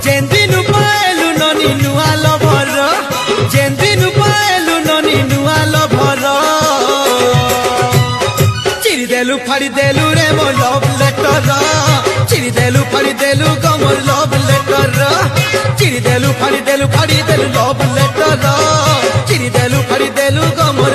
जेंदिनु पाएलु ननी नुआ लभर जेंदिनु पाएलु ननी नुआ लभर चिरी देलु फाड़ी देलु रे मो लव लेटर चिरी देलु फाड़ी देलु गो मोर लव लेटर चिरी देलु फाड़ी देलु लव लेटर चिरी देलु फाड़ी देलु गो मोर